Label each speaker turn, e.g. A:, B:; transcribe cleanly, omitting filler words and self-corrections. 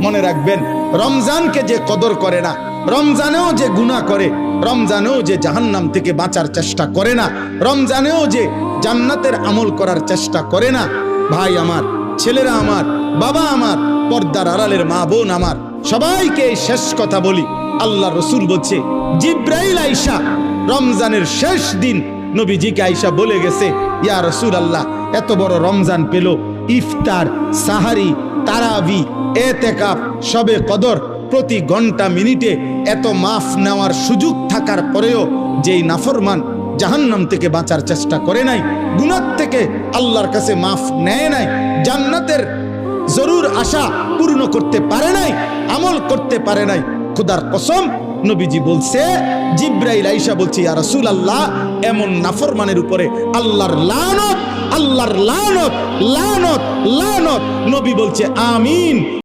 A: মনে রাখবেন, রমজানকে যে কদর করে না, রমজানেও যে গুনাহ করে, রমজানেও যে জাহান্নাম থেকে বাঁচার চেষ্টা করে না, রমজানেও যে জান্নাতের আমল করার চেষ্টা করে না, ভাই আমার, ছেলেরা আমার, বাবা আমার, পর্দার আড়ালের মা বোন আমার, সবাইকে এই শেষ কথা বলি। আল্লাহ রসুল বলছে, জিব্রাইল আইসা রমজানের শেষ দিন নবীজিকে আইসা বলে গেছে, ইয়া রাসূলুল্লাহ, এত বড় রমজান পেল, ইফতার, সাহারি, তারাবি, এতেকাফ, শবে কদর, প্রতি ঘন্টা মিনিটে এত মাফ নেওয়ার সুযোগ থাকার পরেও যেই নাফরমান জাহান্নাম থেকে বাঁচার চেষ্টা করে নাই, গুনাহ থেকে আল্লাহর কাছে মাফ নেয় নাই, জান্নাতের জরুর আশা পূর্ণ করতে পারে নাই, আমল করতে পারে নাই, খোদার কসম নবীজি বলছে, জিব্রাইল আইসা বলছে, ইয়া রাসূলুল্লাহ, এমন নাফরমানের উপরে আল্লাহর লানত, আল্লাহর লানত, লানত, লানত। নবী বলছে আমিন।